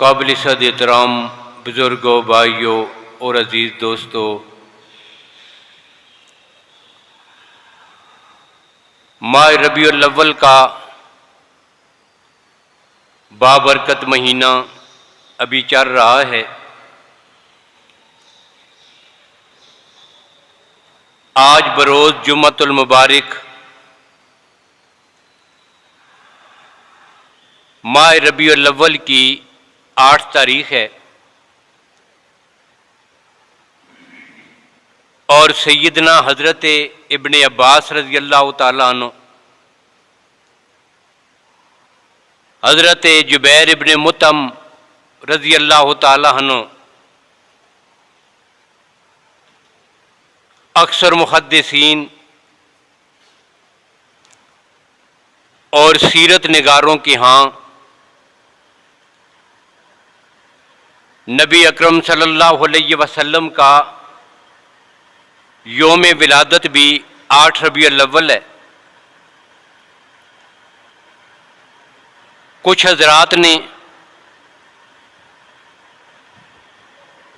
काबिल सद एहतराम बुज़ुर्गों, भाइयों और अज़ीज़ दोस्तों, माह रबीउल अव्वल का बाबरकत महीना अभी चल रहा है। आज बरोज़ जुम्मतुल मुबारक माह रबीउल अव्वल की 8 तारीख है और सैयदना हज़रत इब्ने अब्बास रज़ी अल्लाह ताला अन्हु, हज़रत जुबैर इब्ने मुतम रज़ी अल्लाह ताला अन्हु, अक्सर मुहद्दिसीन और सीरत निगारों के यहाँ नबी अकरम सल्लल्लाहु अलैहि वसल्लम का योम विलादत भी 8 रबीउल अव्वल है। कुछ हजरात ने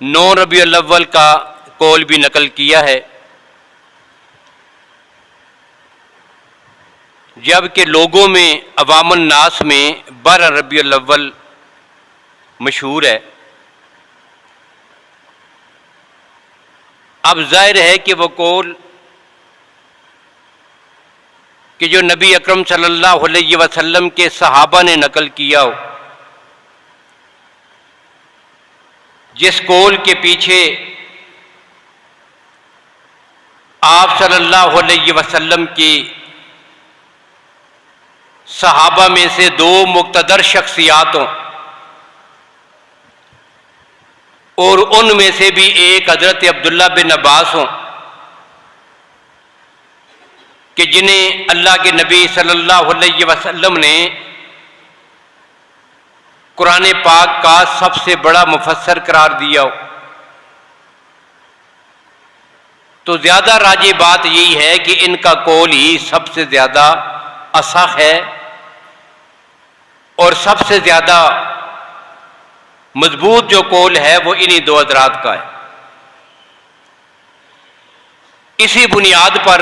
9 रबीउल अव्वल का कौल भी नकल किया है, जबकि लोगों में अवामुन नास में 12 रबीउल अव्वल मशहूर है। अब जाहिर है कि वो कौल कि जो नबी अकरम सल्लल्लाहु अलैहि वसल्लम के सहाबा ने नकल किया हो, जिस कौल के पीछे आप सल्लल्लाहु अलैहि वसल्लम की सहाबा में से 2 मुक़्तदर शख्सियातों और उनमें से भी एक हज़रत अब्दुल्ला बिन अब्बास हों कि जिन्हें अल्लाह के नबी सल्लल्लाहु अलैहि वसल्लम ने कुरान पाक का सबसे बड़ा मुफस्सर करार दिया हो, तो ज़्यादा राजी बात यही है कि इनका कौल ही सबसे ज़्यादा असह है और सबसे ज़्यादा मजबूत जो कौल है वो इन्हीं 2 हज़रात का है। इसी बुनियाद पर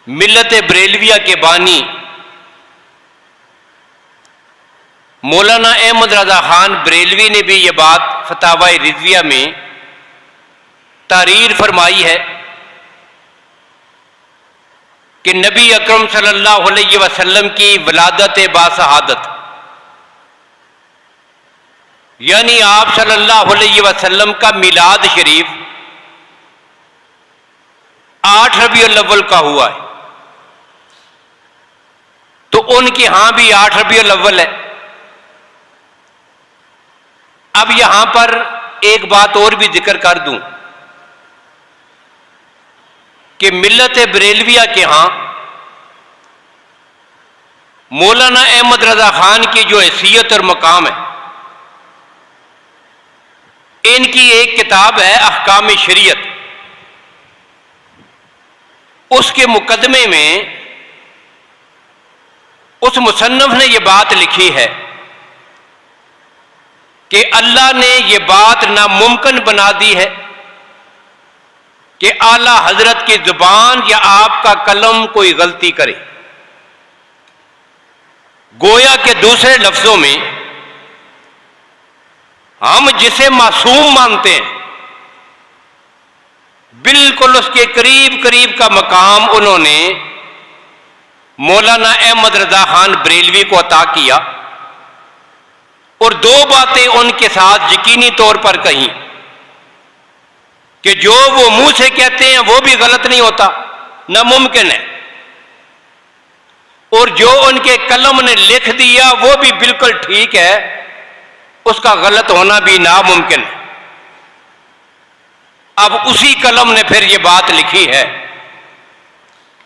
मिल्लत बरेलविया के बानी मौलाना अहमद रज़ा खान बरेलवी ने भी ये बात फतावा रिज़विया में तारीर फरमाई है कि नबी अकरम सल्लल्लाहु अलैहि वसल्लम की विलादत बासहादत, यानी आप सल्लल्लाहु अलैहि वसल्लम का मिलाद शरीफ 8 रबीउल अव्वल का हुआ है, तो उनके यहां भी 8 रबीउल अव्वल है। अब यहां पर एक बात और भी जिक्र कर दूं कि मिल्लत बरेलविया के यहां मौलाना अहमद रज़ा खान की जो हैसियत और मकाम है, इनकी एक किताब है अहकाम शरीयत, उसके मुकदमे में उस मुसन्नफ ने यह बात लिखी है कि अल्लाह ने यह बात नामुमकिन बना दी है कि आला हजरत की जुबान या आपका कलम कोई गलती करे। गोया के दूसरे लफ्जों में हम जिसे मासूम मानते हैं, बिल्कुल उसके करीब करीब का मकाम उन्होंने मौलाना अहमद रज़ा खान बरेलवी को अता किया और 2 बातें उनके साथ यकीनी तौर पर कही कि जो वो मुंह से कहते हैं वो भी गलत नहीं होता, नामुमकिन है, और जो उनके कलम ने लिख दिया वो भी बिल्कुल ठीक है, उसका गलत होना भी नामुमकिन है। अब उसी कलम ने फिर ये बात लिखी है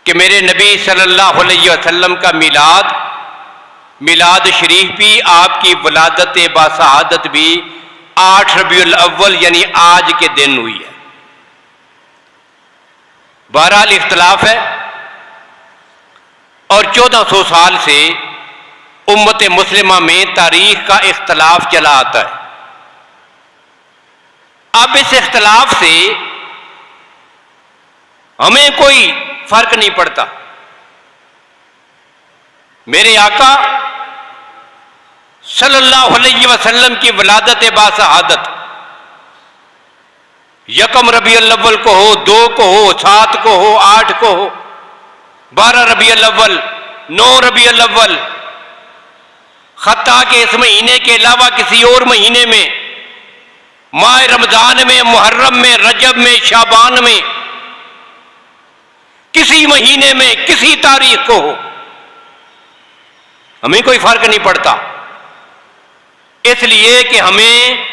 कि मेरे नबी सल्लल्लाहु अलैहि वसल्लम का मिलाद शरीफ भी, आपकी विलादत बासहादत भी 8 रबीउल अव्वल यानी आज के दिन हुई है। बहरहाल इख्तलाफ है और 1400 साल से उम्मत मुस्लिमा में तारीख का इख्तलाफ चला आता है। अब इस इख्तलाफ से हमें कोई फर्क नहीं पड़ता। मेरे आका सल्लल्लाहु अलैहि वसल्लम की विलादत बाशहादत यकम रबीउल अव्वल को हो, 2 को हो, 7 को हो, 8 को हो, 12 रबीउल अव्वल, 9 रबीउल अव्वल, खत्ता के इस महीने के अलावा किसी और महीने में, माह रमजान में, मुहर्रम में, रजब में, शाबान में, किसी महीने में, किसी तारीख को हो, हमें कोई फर्क नहीं पड़ता। इसलिए कि हमें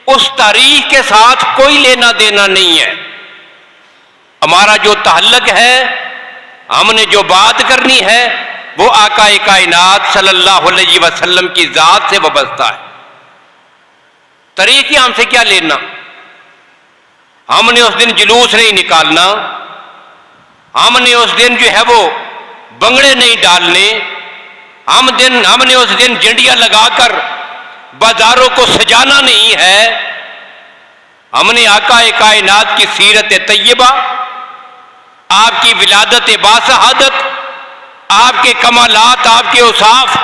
उस तारीख के साथ कोई लेना देना नहीं है। हमारा जो ताल्लुक है, हमने जो बात करनी है, वो आकाए कायनात सल्लल्लाहु अलैहि वसल्लम की जात से वाबस्ता है। तारीख हमसे क्या लेना? हमने उस दिन जुलूस नहीं निकालना, हमने उस दिन जो है वो बंगड़े नहीं डालने, हमने उस दिन झंडियां लगाकर बाजारों को सजाना नहीं है। हमने आकाए कायनात की सीरत तैयबा, आपकी विलादत बाशहादत, आपके कमालात, आपके औसाफ,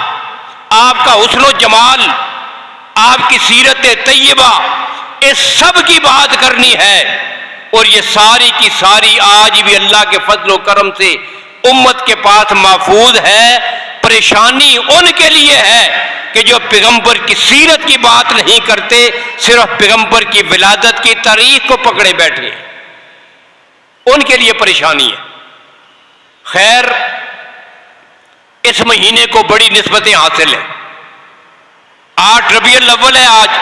आपका हुस्न जमाल, आपकी सीरत तैयबा, इस सब की बात करनी है। और ये सारी की सारी आज भी अल्लाह के फजल करम से उम्मत के पास महफूज है। परेशानी उनके लिए है कि जो पैगंबर की सीरत की बात नहीं करते, सिर्फ पैगंबर की विलादत की तारीख को पकड़े बैठे हैं, उनके लिए परेशानी है। खैर, इस महीने को बड़ी निस्बतें हासिल हैं। 8 रबीउल अव्वल है आज,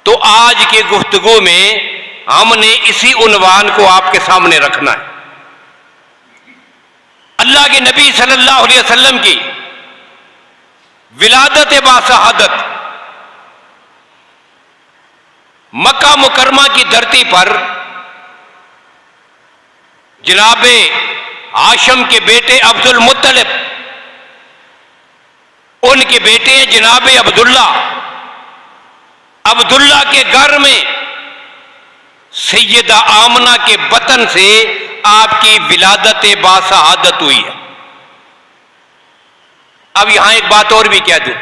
तो आज के गुफ्तगू में हमने इसी उन्वान को आपके सामने रखना है। अल्लाह के नबी सल्लल्लाहु अलैहि वसल्लम की विलादत बाशहादत मक्का मुकरमा की धरती पर जनाबे हाशिम के बेटे अब्दुल मुत्तलिब, उनके बेटे हैं जनाबे अब्दुल्ला, अब्दुल्ला के घर में सैयदा आमना के बतन से आपकी विलादत बाशहादत हुई है। अब यहां एक बात और भी कह दूं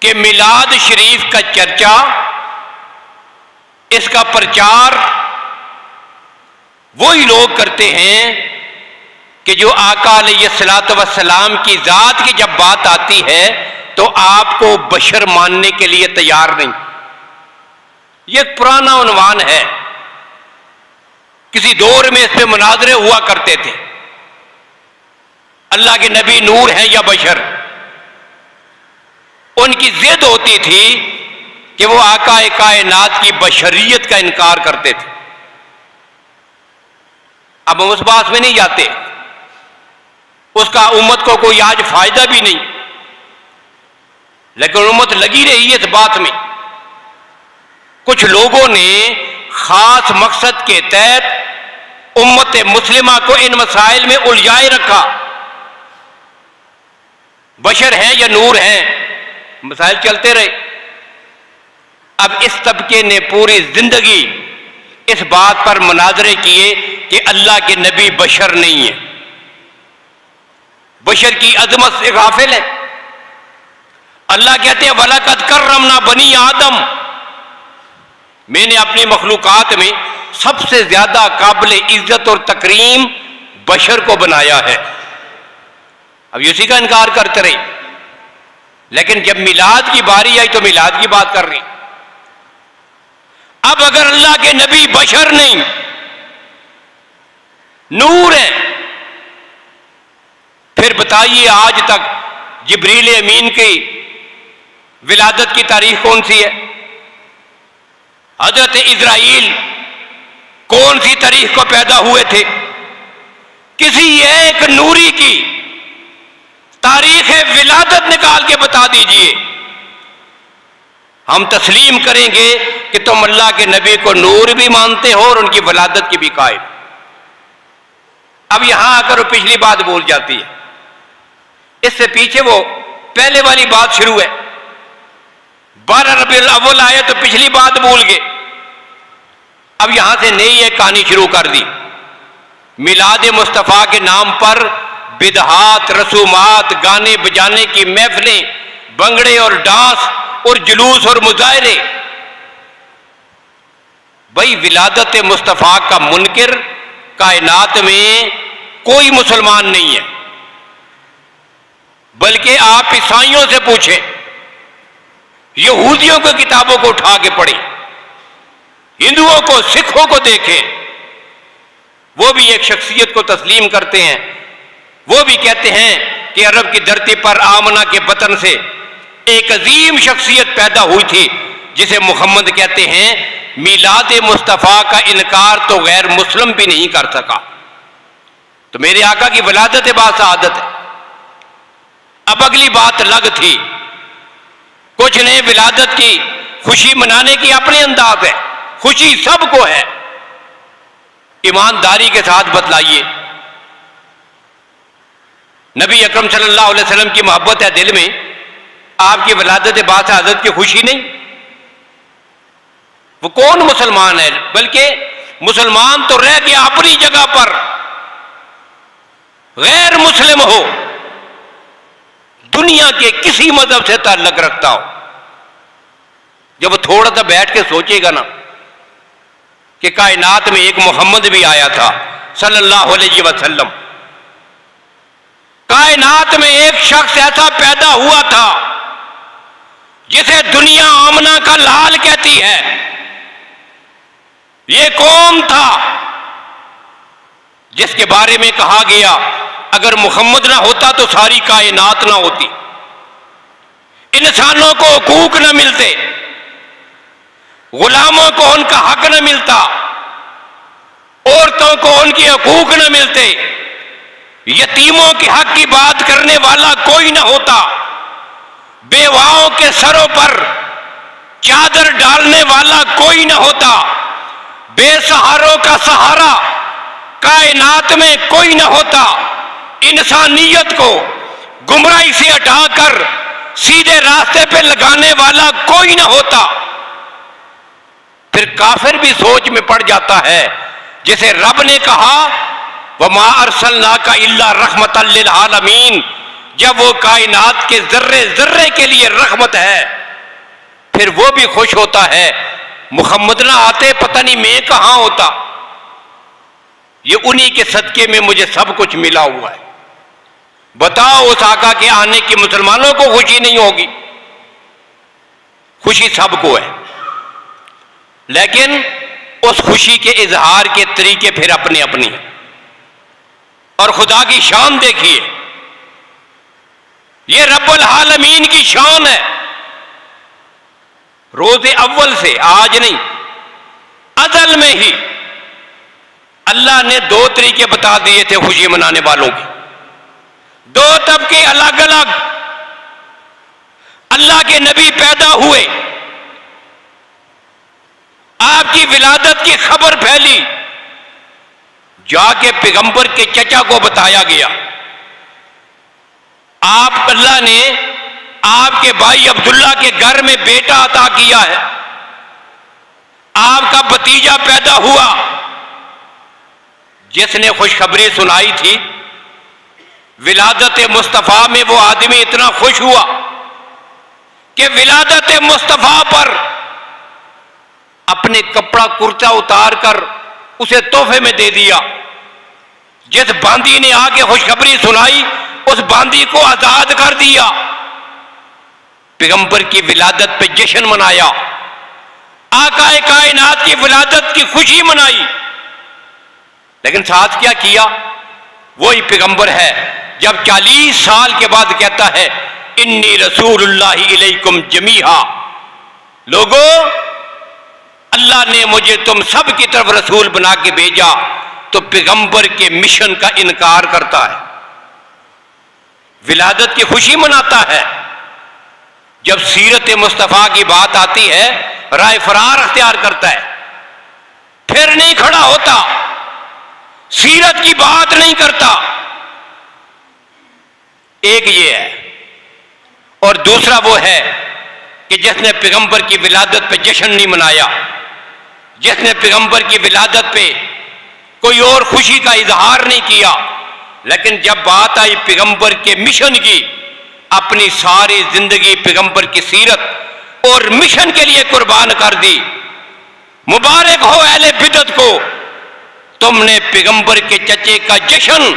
कि मिलाद शरीफ का चर्चा, इसका प्रचार वही लोग करते हैं कि जो आका अलैहिस्सलात वस्सलाम की जात की जब बात आती है तो आपको बशर मानने के लिए तैयार नहीं। यह एक पुराना उन्वान है, किसी दौर में इस पे मुनाजरे हुआ करते थे, अल्लाह के नबी नूर हैं या बशर। उनकी जिद होती थी कि वो आकाए कायनात की बशरियत का इनकार करते थे। अब हम उस बात में नहीं जाते, उसका उम्मत को कोई आज फायदा भी नहीं, लेकिन उम्मत लगी रही है इस बात में। कुछ लोगों ने खास मकसद के तहत उम्मत मुस्लिमा को इन मसाइल में उलझाए रखा। बशर हैं या नूर हैं, मसाइल चलते रहे। अब इस तबके ने पूरी जिंदगी इस बात पर मुनाजरे किए कि अल्लाह के नबी बशर नहीं है, बशर की अजमत से गाफिल है। अल्लाह कहते हैं वलकद कर्रमना बनी आदम, मैंने अपनी मखलूकात में सबसे ज्यादा काबिल इज्जत और तकरीम बशर को बनाया है। अब इसी का इनकार करते रहे, लेकिन जब मिलाद की बारी आई तो मिलाद की बात कर रही। अब अगर अल्लाह के नबी बशर नहीं नूर है, फिर बताइए आज तक जिब्रील अमीन की विलादत की तारीख कौन सी है? हजरत इज़राइल कौन सी तारीख को पैदा हुए थे? किसी एक नूरी की तारीख विलादत निकाल के बता दीजिए, हम तस्लीम करेंगे कि तुम अल्लाह के नबी को नूर भी मानते हो और उनकी विलादत की भी कायल। अब यहां आकर वो पिछली बात बोल जाती है इससे पीछे वो पहले वाली बात शुरू है। 12 रबीउल अव्वल आए तो पिछली बात भूल गए। अब यहां से नई एक कहानी शुरू कर दी। मिलाद मुस्तफ़ा के नाम पर बिदहात, रसूमात, गाने बजाने की महफिलें, बंगड़े और डांस और जुलूस और मुजाहरे। भाई विलादत मुस्तफ़ा का मुनकिर कायनात में कोई मुसलमान नहीं है, बल्कि आप ईसाइयों से पूछें, यहूदियों की किताबों को उठा के पढ़ें, हिंदुओं को, सिखों को देखें, वो भी एक शख्सियत को तस्लीम करते हैं। वो भी कहते हैं कि अरब की धरती पर आमना के बतन से एक अजीम शख्सियत पैदा हुई थी जिसे मोहम्मद कहते हैं। मिलाद मुस्तफ़ा का इनकार तो गैर मुस्लिम भी नहीं कर सका। तो मेरे आका की विलादत बासआदत है। अब अगली बात अलग थी। कुछ ने विलादत की खुशी मनाने की अपने अंदाज है, खुशी सबको है। ईमानदारी के साथ बतलाइए, नबी अकरम सल्लल्लाहु अलैहि वसल्लम की मोहब्बत है दिल में, आपकी विलादत बासआदत की खुशी नहीं? वो कौन मुसलमान है? बल्कि मुसलमान तो रह गया अपनी जगह पर, गैर मुस्लिम हो, दुनिया के किसी मजहब से ताल्लुक रखता हो, जब वो थोड़ा सा बैठ के सोचेगा ना कि कायनात में एक मोहम्मद भी आया था सल्लल्लाहु अलैहि वसल्लम, कायनात में एक शख्स ऐसा पैदा हुआ था जिसे दुनिया आमना का लाल कहती है, ये कौन था जिसके बारे में कहा गया अगर मोहम्मद ना होता तो सारी कायनात ना होती, इंसानों को हुकूक ना मिलते, गुलामों को उनका हक न मिलता, औरतों को उनके हकूक न मिलते, यतीमों के हक की बात करने वाला कोई न होता, बेवाओं के सरों पर चादर डालने वाला कोई न होता, बेसहारों का सहारा कायनात में कोई न होता, इंसानियत को गुमराही से हटाकर सीधे रास्ते पे लगाने वाला कोई न होता। फिर काफिर भी सोच में पड़ जाता है, जिसे रब ने कहा वमा अरसलनाका इल्ला रहमतल लिल आलमीन, जब वो कायनात के जर्रे जर्रे के लिए रहमत है, फिर वो भी खुश होता है। मुहम्मद ना आते पता नहीं मैं कहां होता, ये उन्हीं के सदके में मुझे सब कुछ मिला हुआ है। बताओ उस आका के आने की मुसलमानों को खुशी नहीं होगी? खुशी सबको है, लेकिन उस खुशी के इजहार के तरीके फिर अपने अपनी हैं। और खुदा की शान देखिए, ये रब्बुल आलमीन की शान है। रोज़े अव्वल से, आज नहीं, अज़ल में ही अल्लाह ने दो तरीके बता दिए थे खुशी मनाने वालों के। दो तबके अलग अलग अल्लाह के नबी पैदा हुए, आपकी विलादत की खबर फैली, जाके पैगंबर के चचा को बताया गया। आप अल्लाह ने आपके भाई अब्दुल्ला के घर में बेटा अता किया है, आपका भतीजा पैदा हुआ। जिसने खुशखबरी सुनाई थी विलादत मुस्तफ़ा में, वो आदमी इतना खुश हुआ कि विलादत मुस्तफ़ा पर अपने कपड़ा कुर्ता उतार कर उसे तोहफे में दे दिया। जिस बांदी ने आके खुशखबरी सुनाई, उस बांदी को आजाद कर दिया। पैगंबर की विलादत पे जश्न मनाया, आकाए कायनात की विलादत की खुशी मनाई। लेकिन साथ क्या किया? वही पैगंबर है जब 40 साल के बाद कहता है इन्नी रसूलुल्लाहि इलैकुम जमीहा, लोगों अल्लाह ने मुझे तुम सब की तरफ रसूल बना के भेजा। तो पैगंबर के मिशन का इनकार करता है, विलादत की खुशी मनाता है। जब सीरत मुस्तफ़ा की बात आती है, राय फरार अख्तियार करता है, फिर नहीं खड़ा होता, सीरत की बात नहीं करता। एक ये है, और दूसरा वो है कि जिसने पैगंबर की विलादत पे जश्न नहीं मनाया, जिसने पैगंबर की विलादत पे कोई और खुशी का इजहार नहीं किया, लेकिन जब बात आई पैगंबर के मिशन की, अपनी सारी जिंदगी पैगंबर की सीरत और मिशन के लिए कुर्बान कर दी। मुबारक हो अहले बिदअत को, तुमने पैगंबर के चचे का जश्न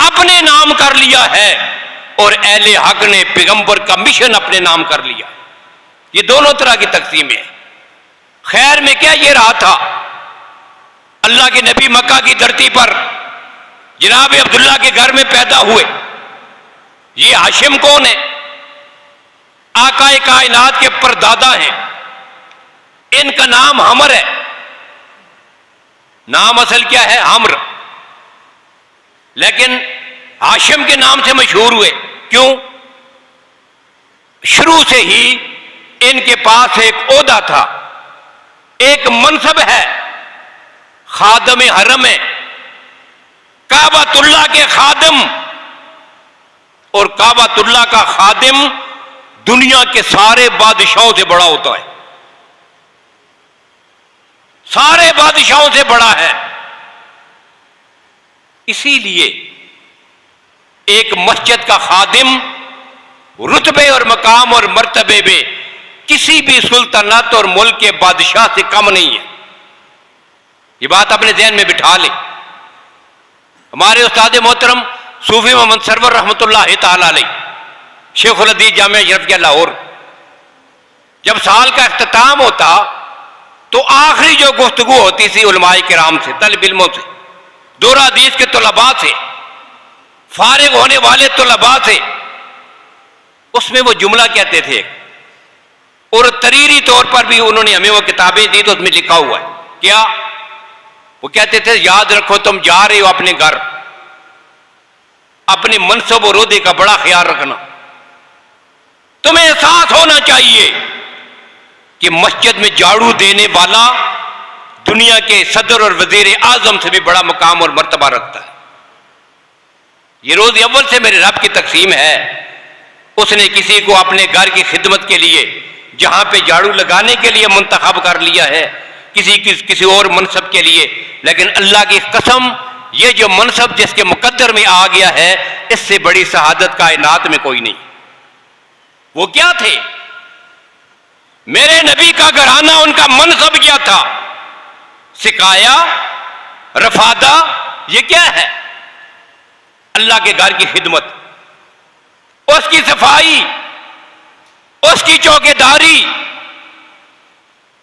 अपने नाम कर लिया है और अहले हक ने पैगंबर का मिशन अपने नाम कर लिया। ये दोनों तरह की तकसीम है। खैर में क्या ये रहा था, अल्लाह के नबी मक्का की धरती पर जनाब अब्दुल्ला के घर में पैदा हुए। ये हाशिम कौन है? आकाए कायनात के परदादा हैं। इनका नाम हमर है। नाम असल क्या है? हमर। लेकिन हाशिम के नाम से मशहूर हुए। क्यों? शुरू से ही इनके पास एक ओहदा था, एक मनसब है, खादम हरम है, काबातुल्लाह के खादिम। और काबातुल्लाह का खादिम दुनिया के सारे बादशाहों से बड़ा होता है, सारे बादशाहों से बड़ा है। इसीलिए एक मस्जिद का खादिम रुतबे और मकाम और मर्तबे में किसी भी सुल्तानत और मुल्क के बादशाह से कम नहीं है। ये बात अपने ज़हन में बिठा ले। हमारे उस्ताद मोहतरम सूफी मोहम्मद सरवर रहमतुल्लाह ताला अलैह, शेखुल हदीस जामिया अशरफिया लाहौर, जब साल का इख्तिताम होता तो आखिरी जो गुफ्तगू होती थी उलमाए किराम से, तलब इल्मों से, दोरा हदीस के तलबा से, फारिग होने वाले तलबा से, उसमें वो जुमला कहते थे, और तरीरी तौर पर भी उन्होंने हमें वो किताबें दी तो उसमें लिखा हुआ है। क्या? वो कहते थे, याद रखो तुम जा रहे हो अपने घर, अपने मनसब और ओहदे का बड़ा ख्याल रखना। तुम्हें एहसास होना चाहिए कि मस्जिद में झाड़ू देने वाला दुनिया के सदर और वजीर आजम से भी बड़ा मकाम और मर्तबा रखता है। ये रोज अव्वल से मेरे रब की तकसीम है। उसने किसी को अपने घर की खिदमत के लिए, जहां पे झाड़ू लगाने के लिए मुंतखब कर लिया है, किसी और मनसब के लिए, लेकिन अल्लाह की कसम, ये जो मनसब जिसके मुकद्दर में आ गया है, इससे बड़ी शहादत कायनात में कोई नहीं। वो क्या थे? मेरे नबी का घराना, उनका मनसब क्या था? सिकाया, रफादा, ये क्या है? अल्लाह के घर की खिदमत, उसकी सफाई, उसकी चौकीदारी,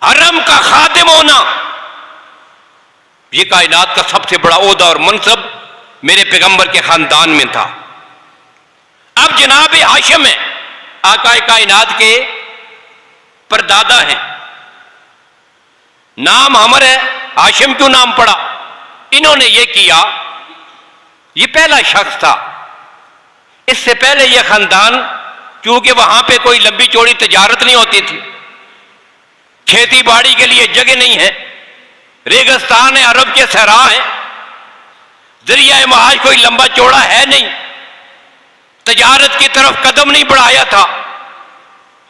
हरम का खादिम होना, ये कायनात का सबसे बड़ा ओहदा और मनसब मेरे पैगंबर के खानदान में था। अब जनाब हाशिम है, आकाए कायनात के परदादा हैं, नाम हमर है, हाशिम क्यों नाम पड़ा? इन्होंने ये किया, ये पहला शख्स था। इससे पहले यह खानदान, क्योंकि वहां पे कोई लंबी चौड़ी तजारत नहीं होती थी, खेती बाड़ी के लिए जगह नहीं है, रेगिस्तान है, अरब के सहरा है, जरिया महाज कोई लंबा चौड़ा है नहीं, तजारत की तरफ कदम नहीं बढ़ाया था,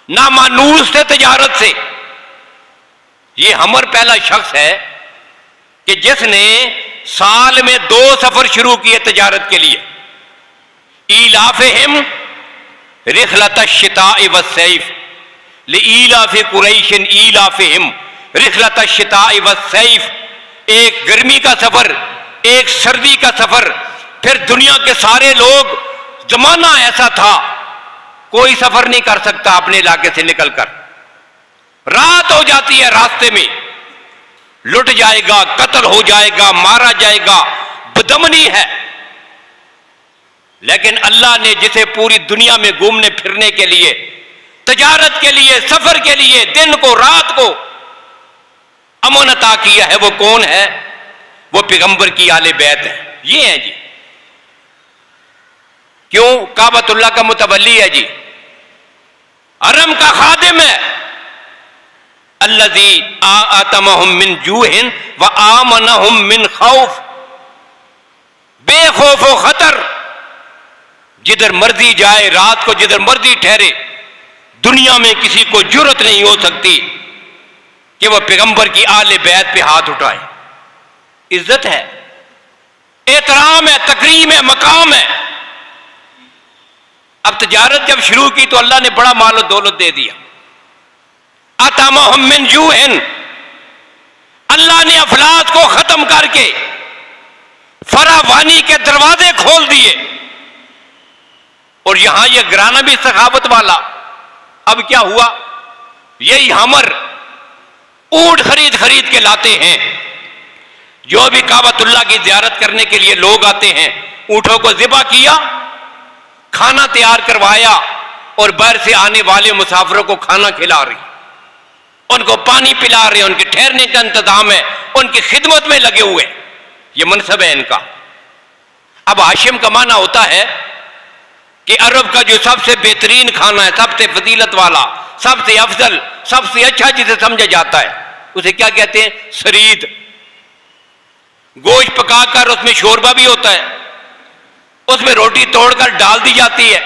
ना मानूस थे तजारत से। ये हमर पहला शख्स है कि जिसने साल में 2 सफर शुरू किए तजारत के लिए। ईलाफिहिम रिखलत अश्शिताए वस्सैफ, लिईलाफि कुरैशिन ईलाफिहिम रिखलत अश्शिताए वस्सैफ। एक गर्मी का सफर, एक सर्दी का सफर, फिर दुनिया के सारे लोग, जमाना ऐसा था कोई सफर नहीं कर सकता अपने इलाके से निकलकर, रात हो जाती है, रास्ते में लुट जाएगा, कत्ल हो जाएगा, मारा जाएगा, बदमनी है। लेकिन अल्लाह ने जिसे पूरी दुनिया में घूमने फिरने के लिए, तजारत के लिए, सफर के लिए, दिन को रात को अमन अता किया है, वो कौन है? वो पैगंबर की आले बैत है। ये है जी। क्यों? काबतुल्लाह का मुतवल्ली है जी, हरम का खादिम है। अल्लज़ी आतमहुम मिन जूहिन व आमनहुम मिन खौफ, बेखौफ व खतर, जिधर मर्जी जाए, रात को जिधर मर्जी ठहरे, दुनिया में किसी को जुर्रत नहीं हो सकती कि वह पैगंबर की आले बैत पे हाथ उठाए। इज्जत है, एहतराम है, तकरीम है, मकाम है। अब तजारत जब शुरू की तो अल्लाह ने बड़ा माल और दौलत दे दिया। अतामहुम मिन जूइन, अल्लाह ने अफलास को खत्म करके फरावानी के दरवाजे खोल दिए। और यहां यह घराना भी सखावत वाला। अब क्या हुआ, यही हमर ऊंट खरीद खरीद के लाते हैं। जो भी काबतुल्लाह की ज़ियारत करने के लिए लोग आते हैं, ऊंटों को ज़िबा किया, खाना तैयार करवाया और बाहर से आने वाले मुसाफिरों को खाना खिला रही, उनको पानी पिला रहे, उनके ठहरने का इंतजाम है, उनकी खिदमत में लगे हुए। ये मनसब है इनका। अब हाशिम का माना होता है कि अरब का जो सबसे बेहतरीन खाना है, सबसे फजीलत वाला, सबसे अफजल, सबसे अच्छा जिसे समझा जाता है, उसे क्या कहते हैं? सरीद। गोश्त पकाकर उसमें शोरबा भी होता है, उसमें रोटी तोड़कर डाल दी जाती है,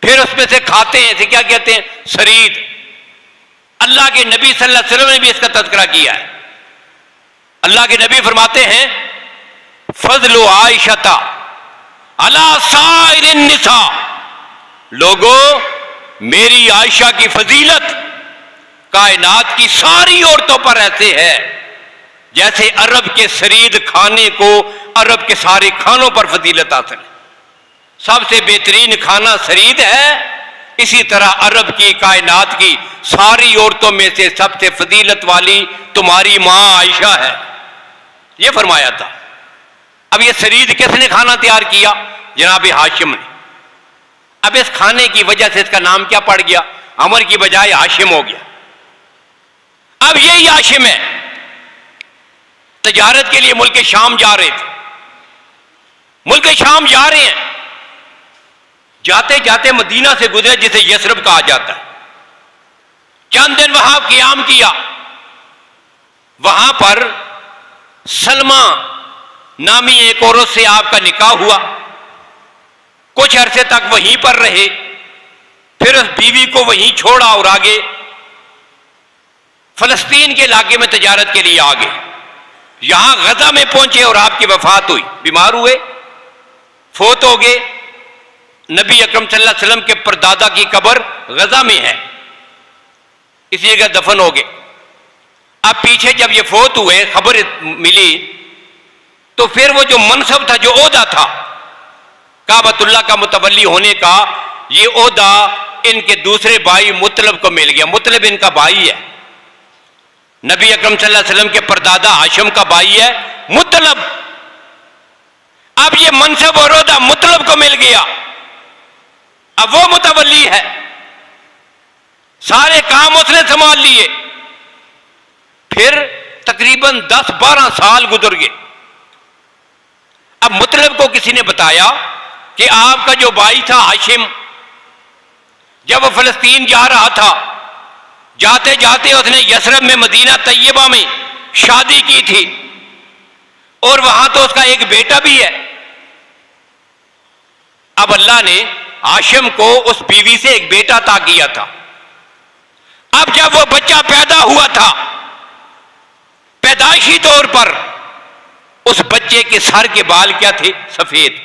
फिर उसमें से खाते हैं, इसे क्या कहते हैं? सरीद। अल्लाह के नबी सल्लल्लाहु अलैहि वसल्लम ने भी इसका तज़किरा किया है। अल्लाह के नबी फरमाते हैं, फजलु आयशता अला साइरिन निसा, लोगों मेरी आयशा की फजीलत कायनात की सारी औरतों पर ऐसे है जैसे अरब के सरीद खाने को अरब के सारे खानों पर फजीलत हासिल है। सबसे बेहतरीन खाना सरीद है, इसी तरह अरब की कायनात की सारी औरतों में से सबसे फजीलत वाली तुम्हारी मां आयशा है, यह फरमाया था। अब यह सरीद किसने खाना तैयार किया? जनाब हाशिम ने। अब इस खाने की वजह से इसका नाम क्या पड़ गया? अमर की बजाय हाशिम हो गया। अब यही हाशिम है, तजारत के लिए मुल्क शाम जा रहे थे। मुल्क शाम जा रहे हैं, जाते जाते मदीना से गुजरे जिसे यसरब कहा जाता है। चंद दिन वहां क़ियाम किया। वहां पर सलमा नामी एक औरत से आपका निकाह हुआ। कुछ अरसे तक वहीं पर रहे, फिर उस बीवी को वहीं छोड़ा और आगे फलस्तीन के इलाके में तजारत के लिए आ गए। यहां गजा में पहुंचे और आपकी वफात हुई, बीमार हुए, फोत हो गए। नबी अकरम सल्लल्लाहु अलैहि वसल्लम के परदादा की कब्र गजा में है, इसी जगह दफन हो गए। अब पीछे जब ये फोत हुए, खबर मिली, तो फिर वो जो मनसब था, जो ओहदा था काबतुल्लाह का मुतवल्ली होने का, ये ओहदा इनके दूसरे भाई मुतलब को मिल गया। मुतलब इनका भाई है, नबी अकरम सल्लल्लाहु अलैहि वसल्लम के परदादा हाशिम का भाई है मुतलब। अब ये मनसब और ओहदा मुतलब को मिल गया, अब वो मुतवल्ली है, सारे काम उसने संभाल लिए। फिर तकरीबन 10-12 साल गुजर गए। अब मुतलब को किसी ने बताया कि आपका जो भाई था हाशिम, जब वो फलस्तीन जा रहा था, जाते जाते उसने यसरब में मदीना तैयबा में शादी की थी, और वहां तो उसका एक बेटा भी है। अब अल्लाह ने हाशिम को उस बीवी से एक बेटा अता किया था। अब जब वो बच्चा पैदा हुआ था, पैदाइशी तौर पर उस बच्चे के सर के बाल क्या थे? सफेद।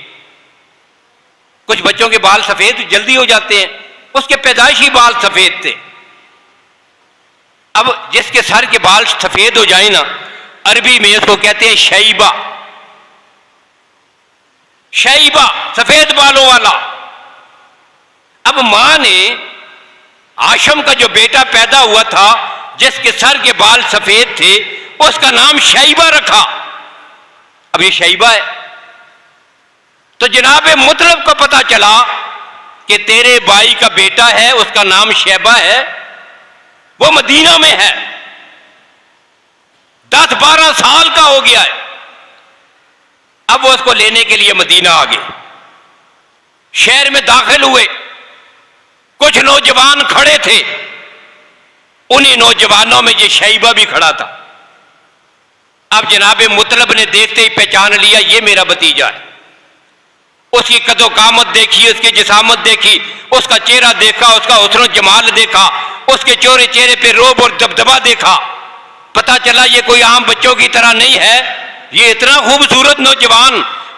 कुछ बच्चों के बाल सफेद जल्दी हो जाते हैं, उसके पैदाइशी बाल सफेद थे। अब जिसके सर के बाल सफेद हो जाए ना, अरबी में उसको कहते हैं शैबा। शैबा, सफेद बालों वाला। अब मां ने हाशिम का जो बेटा पैदा हुआ था, जिसके सर के बाल सफेद थे, उसका नाम शैबा रखा। अब ये शैबा है। तो जनाब मुतलब को पता चला कि तेरे भाई का बेटा है, उसका नाम शैबा है, वो मदीना में है, 10-12 साल का हो गया है। अब वो उसको लेने के लिए मदीना आ गए। शहर में दाखिल हुए, कुछ नौजवान खड़े थे, उन्हीं नौजवानों में ये शैबा भी खड़ा था। अब जनाब मुतलब ने देखते ही पहचान लिया, ये मेरा भतीजा है। उसकी कदो कामत देखी, उसकी जिसामत देखी, उसका चेहरा देखा, उसका हुस्न जमाल देखा, उसके चेहरे पे रोब और दबदबा देखा। पता चला ये कोई आम बच्चों की तरह नहीं है, ये इतना खूबसूरत नौजवान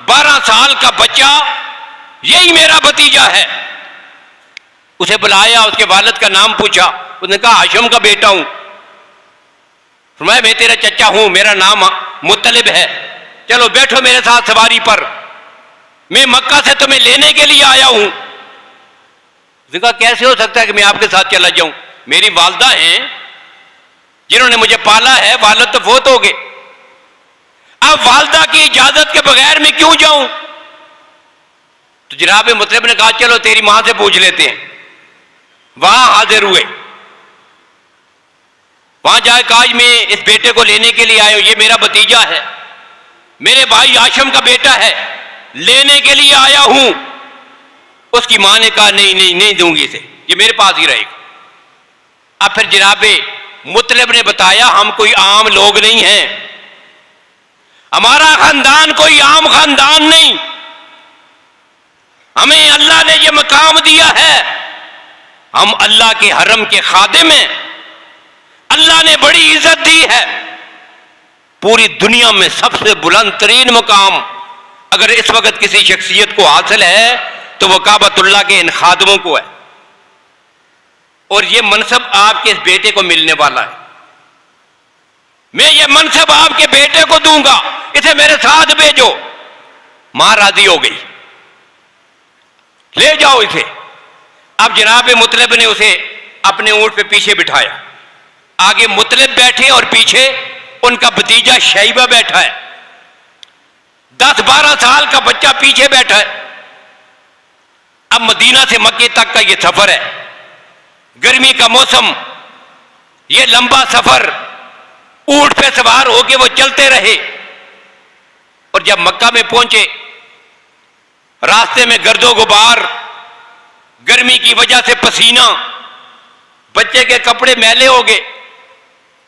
12 साल का बच्चा, यही मेरा भतीजा है। उसे बुलाया, उसके वालिद का नाम पूछा, उसने कहा हाशिम का बेटा हूं। मैं तेरा चचा हूं, मेरा नाम मुत्तलिब है, चलो बैठो मेरे साथ सवारी पर, मैं मक्का से तुम्हें लेने के लिए आया हूं। उसने कहा कैसे हो सकता है कि मैं आपके साथ चला जाऊं, मेरी वालदा हैं जिन्होंने मुझे पाला है, वालिद तो फौत हो गए, अब वालदा की इजाजत के बगैर मैं क्यों जाऊं। तो जनाब मुत्तलिब ने कहा चलो तेरी मां से पूछ लेते हैं। वहां हाजिर हुए, वहां जाए कहा मैं इस बेटे को लेने के लिए आया हूं, ये मेरा भतीजा है, मेरे भाई हाशिम का बेटा है, लेने के लिए आया हूं। उसकी मां ने कहा नहीं नहीं नहीं दूंगी इसे, ये मेरे पास ही रहेगा। अब फिर जनाब मुत्तलिब ने बताया हम कोई आम लोग नहीं हैं, हमारा खानदान कोई आम खानदान नहीं, हमें अल्लाह ने यह मकाम दिया है, हम अल्लाह के हरम के खादिम हैं, अल्लाह ने बड़ी इज्जत दी है। पूरी दुनिया में सबसे बुलंद तरीन मकाम अगर इस वक्त किसी शख्सियत को हासिल है तो वह काबतुल्लाह के इन खादमों को है, और यह मनसब आपके इस बेटे को मिलने वाला है। मैं ये मनसब आपके बेटे को दूंगा, इसे मेरे साथ भेजो। मां राजी हो गई, ले जाओ इसे। अब जनाब मुत्तलिब ने उसे अपने ऊंट पे पीछे बिठाया, आगे मुत्तलिब बैठे और पीछे उनका भतीजा शैबा बैठा है। 10-12 साल का बच्चा पीछे बैठा है। अब मदीना से मक्के तक का यह सफर है, गर्मी का मौसम, यह लंबा सफर, ऊंट पे सवार होके वो चलते रहे। और जब मक्का में पहुंचे, रास्ते में गर्दो गुबार, गर्मी की वजह से पसीना, बच्चे के कपड़े मैले हो गए,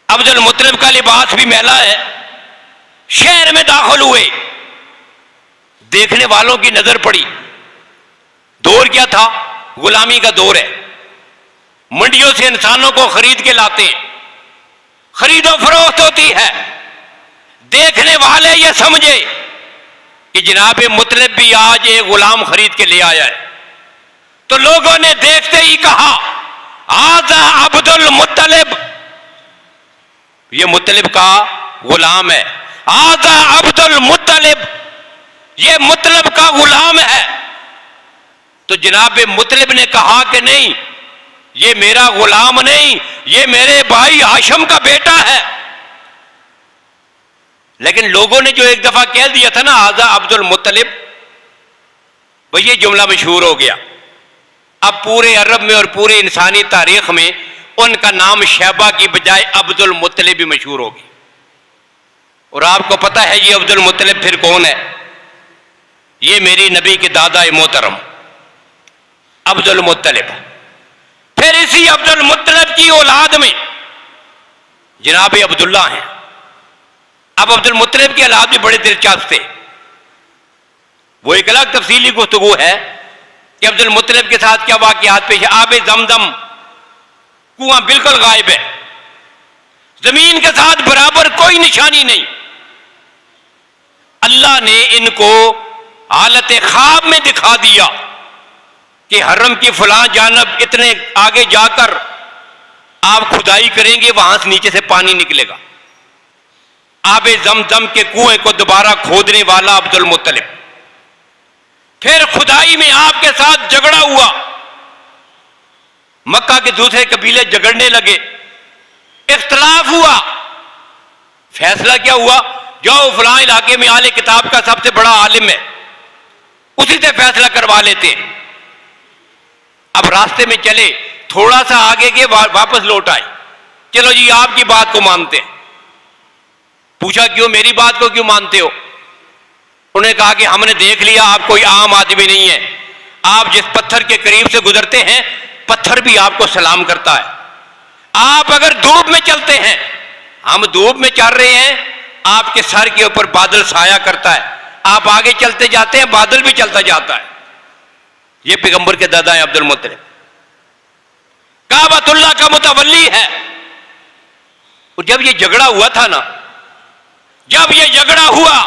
अब्दुल मुत्तलिब का लिबास भी मैला है। शहर में दाखिल हुए, देखने वालों की नजर पड़ी। दौर क्या था? गुलामी का दौर है। मंडियों से इंसानों को खरीद के लाते हैं, खरीदो फरोख्त होती है। देखने वाले ये समझे कि जनाब मुत्तलिब भी आज एक गुलाम खरीद के ले आया है, तो लोगों ने देखते ही कहा आजा अब्दुल मुत्तलिब, ये मुत्तलिब का गुलाम है। आजा अब्दुल मुत्तलिब, ये मुत्तलिब का गुलाम है। तो जनाब मुत्तलिब ने कहा कि नहीं, ये मेरा गुलाम नहीं, ये मेरे भाई हाशिम का बेटा है। लेकिन लोगों ने जो एक दफा कह दिया था ना आजा अब्दुल मुत्तलिब, वो ये जुमला मशहूर हो गया। अब पूरे अरब में और पूरे इंसानी तारीख में उनका नाम शैबा की बजाय अब्दुल मुत्तलिब भी मशहूर हो गया। और आपको पता है ये अब्दुल मुत्तलिब फिर कौन है? ये मेरी नबी के दादा मोहतरम अब्दुल मुत्तलिब। फिर इसी अब्दुल मुत्तलिब की औलाद में जनाब अब्दुल्ला हैं। अब अब्दुल मुत्तलिब की औलाद भी बड़े दिलचस्प थे। वो एक अलग तफसीली गुफ्तगू है कि अब्दुल मुत्तलिब के साथ क्या वाकयात पेश है। आबे जमजम कुआं बिल्कुल गायब है, जमीन के साथ बराबर कोई निशानी नहीं। अल्लाह ने इनको हालत ख्वाब में दिखा दिया कि हरम की फलां जानब इतने आगे जाकर आप खुदाई करेंगे, वहां से नीचे से पानी निकलेगा। आबे जमजम के कुएं को दोबारा खोदने वाला अब्दुल मुत्तलिब। फिर खुदाई में आपके साथ झगड़ा हुआ, मक्का के दूसरे कबीले झगड़ने लगे, इख्तलाफ हुआ। फैसला क्या हुआ? जाओ फलां इलाके में आले किताब का सबसे बड़ा आलिम है, उसी से फैसला करवा लेते हैं। अब रास्ते में चले, थोड़ा सा आगे के वापस लौट आए। चलो जी आपकी बात को मानते हैं। पूछा क्यों, मेरी बात को क्यों मानते हो? उन्होंने कहा कि हमने देख लिया आप कोई आम आदमी नहीं है, आप जिस पत्थर के करीब से गुजरते हैं पत्थर भी आपको सलाम करता है। आप अगर धूप में चलते हैं, हम धूप में चल रहे हैं, आपके सर के ऊपर बादल साया करता है, आप आगे चलते जाते हैं, बादल भी चलता जाता है। ये पैगंबर के दादा हैं अब्दुल मुत्तलिब, काबतुल्लाह का मुतवल्ली है। और जब ये झगड़ा हुआ था ना, जब ये झगड़ा हुआ,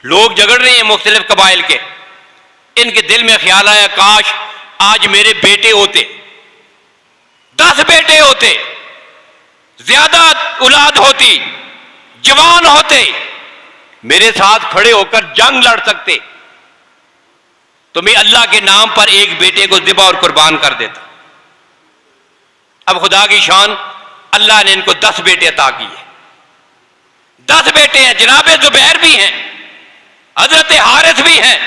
लोग झगड़ रहे हैं मुख्तलिफ कबाइल के, इनके दिल में ख्याल आया काश आज मेरे बेटे होते, 10 बेटे होते, ज्यादा औलाद होती, जवान होते, मेरे साथ खड़े होकर जंग लड़ सकते, तो मैं अल्लाह के नाम पर एक बेटे को ज़िबा और कुर्बान कर देता। अब खुदा की शान, अल्लाह ने इनको 10 बेटे अता किए। 10 बेटे हैं, जनाब जुबैर भी हैं, हजरत हारिस भी हैं,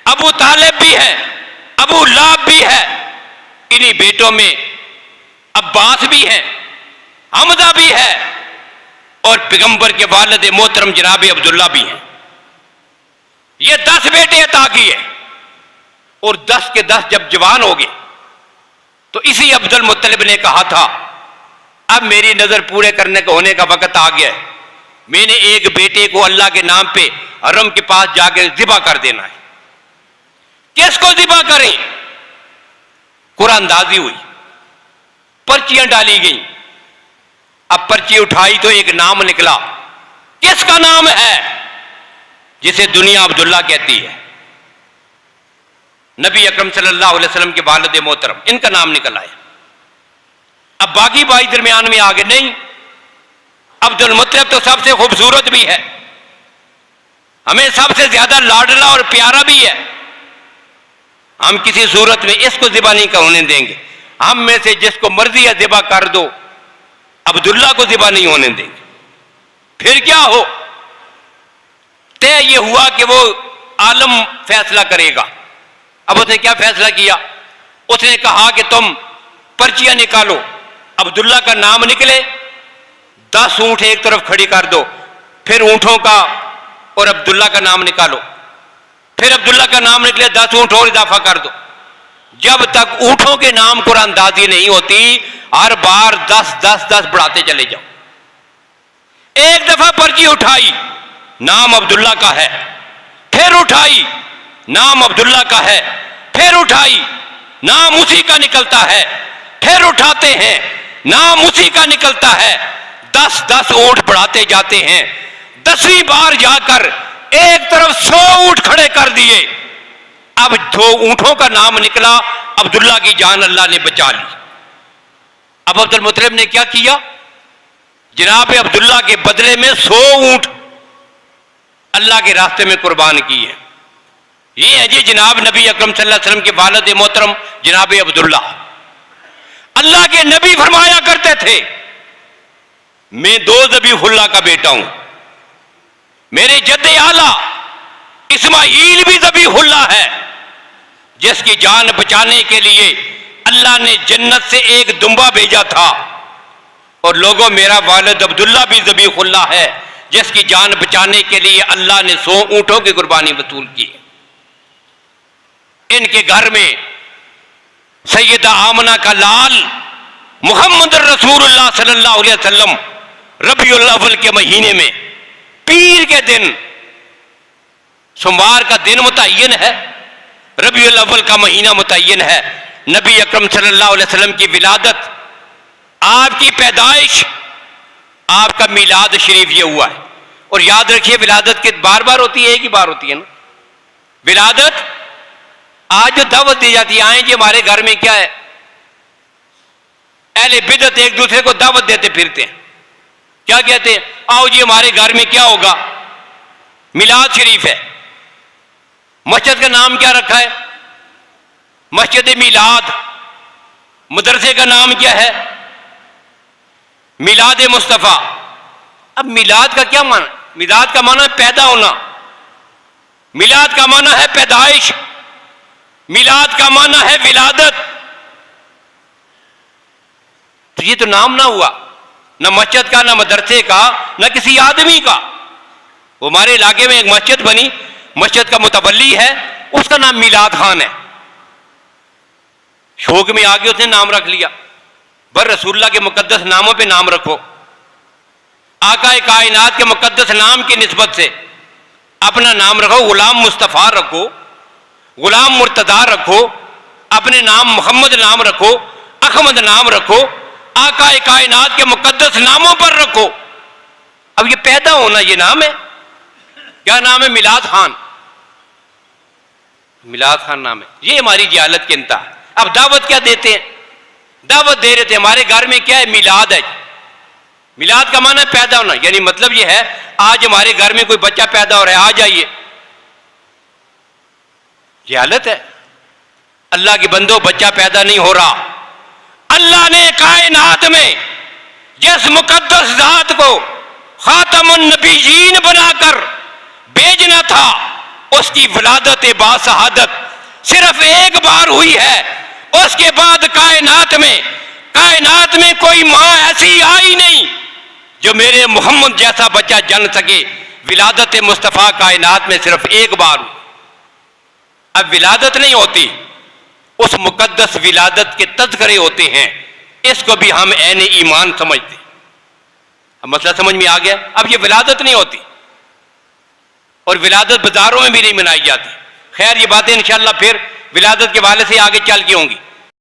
अबू तालिब भी है, अबू लाब भी है, इन्हीं बेटों में अब्बास भी हैं, हमजा भी है, और पैगंबर के वालिद मोहतरम जनाब अब्दुल्ला भी हैं। ये 10 बेटे अता किए, और 10 के 10 जब जवान हो गए तो इसी अब्दुल मुत्तलिब ने कहा था अब मेरी नजर पूरे करने का होने का वक्त आ गया है, मैंने एक बेटे को अल्लाह के नाम पे हरम के पास जाकर ज़िबा कर देना है। किसको ज़िबा करें? कुरानदाजी हुई, पर्चियां डाली गई। अब पर्ची उठाई तो एक नाम निकला। किसका नाम है? जिसे दुनिया अब्दुल्ला कहती है, नबी अकरम सल्लल्लाहु अलैहि वसल्लम के वालिद मोहतरम, इनका नाम निकल आया। अब बाकी भाई दरमियान में आ गए, नहीं अब्दुल मुत्तलिब तो सबसे खूबसूरत भी है, हमें सबसे ज्यादा लाडला और प्यारा भी है, हम किसी सूरत में इसको ज़िबा नहीं होने देंगे। हम में से जिसको मर्जी है ज़िबा कर दो, अब्दुल्ला को ज़िबा नहीं होने देंगे। फिर क्या हो? तय ये हुआ कि वो आलम फैसला करेगा। अब उसने क्या फैसला किया? उसने कहा कि तुम पर्चियां निकालो, अब्दुल्ला का नाम निकले, 10 ऊंट एक तरफ खड़ी कर दो, फिर ऊंटों का और अब्दुल्ला का नाम निकालो, फिर अब्दुल्ला का नाम निकले, 10 ऊंट और इजाफा कर दो। जब तक ऊंटों के नाम कुरानदाजी नहीं होती, हर बार 10 10 10 बढ़ाते चले जाओ। एक दफा पर्ची उठाई, नाम अब्दुल्ला का है, फिर उठाई, नाम अब्दुल्ला का है, फिर उठाई, नाम उसी का निकलता है, फिर उठाते हैं, नाम उसी का निकलता है। 10 10 ऊंट बढ़ाते जाते हैं। 10वीं बार जाकर एक तरफ 100 ऊंट खड़े कर दिए। अब 2 ऊंटों का नाम निकला, अब्दुल्ला की जान अल्लाह ने बचा ली। अब अब्दुल मुत्तलिब ने क्या किया? जनाब अब्दुल्ला के बदले में 100 ऊंट अल्लाह के रास्ते में कुर्बान किए। ये है जी जनाब नबी अकरम सल्लल्लाहु अलैहि वसल्लम के वालिद मोहतरम जनाब अब्दुल्ला। अल्लाह के नबी फरमाया करते थे, मैं 2 ज़बीहुल्लाह का बेटा हूं, मेरे जद्दे आला इस्माईल भी ज़बीहुल्लाह है, जिसकी जान बचाने के लिए अल्लाह ने जन्नत से एक दुम्बा भेजा था। और लोगों, मेरा वालिद अब्दुल्ला भी ज़बीहुल्लाह है, जिसकी जान बचाने के लिए अल्लाह ने 100 ऊंटों की कुर्बानी वसूल की। इनके घर में सैयदा आमना का लाल मुहम्मद रसूलुल्लाह सल्लल्लाहु अलैहि वसल्लम रबीउल अव्वल के महीने में पीर के दिन, सोमवार का दिन मुतय्यन है, रबीउल अव्वल का महीना मुतय्यन है, नबी अकरम सल्लल्लाहु अलैहि वसल्लम की विलादत, आपकी पैदाइश, आपका मिलाद शरीफ ये हुआ है। और याद रखिए, विलादत की बार बार होती है, एक ही बार होती है ना विलादत। आज जो दावत दी जाती है, आए जी हमारे घर में, क्या है? अहले बिदअत एक दूसरे को दावत देते फिरते हैं। क्या कहते हैं? आओ जी हमारे घर में क्या होगा? मिलाद शरीफ है। मस्जिद का नाम क्या रखा है? मस्जिद मिलाद। मदरसे का नाम क्या है? मिलाद मुस्तफ़ा। अब मिलाद का क्या माना? मिलाद का माना है पैदा होना, मिलाद का माना है पैदाइश, मिलाद का माना है विलादत। तो ये तो नाम ना हुआ, ना मस्जिद का, ना मदरसे का, ना किसी आदमी का। वो हमारे इलाके में एक मस्जिद बनी, मस्जिद का मुतवल्ली है, उसका नाम मिलाद खान है। शौक में आगे उसने नाम रख लिया। बर रसूलुल्लाह के मुकद्दस नामों पे नाम रखो। आका कायनात के मुकद्दस नाम की निस्बत से अपना नाम रखो गुलाम मुस्तफ़ा रखो, गुलाम मुर्तदा रखो, अपने नाम मोहम्मद नाम रखो, अहमद नाम रखो, आका कायनात के मुकद्दस नामों पर रखो। अब ये पैदा होना ये नाम है, क्या नाम है? मिलाद खान, मिलाद खान नाम है। ये हमारी जहालत के इंतहा। अब दावत क्या देते हैं? दावत दे रहे थे हमारे घर में क्या है? मिलाद है। मिलाद का माना है पैदा होना, यानी मतलब ये है आज हमारे घर में कोई बच्चा पैदा हो रहा है, आ जाइए। जहालत है। अल्लाह के बंदो, बच्चा पैदा नहीं हो रहा। अल्लाह ने कायनात में जिस मुकद्दस जात को खातमुन नबीयीन बनाकर भेजना था, उसकी विलादत बाशहादत सिर्फ एक बार हुई है। उसके बाद कायनात में कोई मां ऐसी आई नहीं जो मेरे मोहम्मद जैसा बच्चा जन्म सके। विलादत मुस्तफ़ा कायनात में सिर्फ एक बार हुई। अब विलादत नहीं होती, उस मुकद्दस विलादत के तज़किरे होते हैं। इसको भी हम ऐन ईमान समझते। अब मसला समझ में आ गया। अब ये विलादत नहीं होती और विलादत बाजारों में भी नहीं मनाई जाती। खैर, ये बातें इंशाअल्लाह फिर विलादत के वाले से आगे चल के होंगी।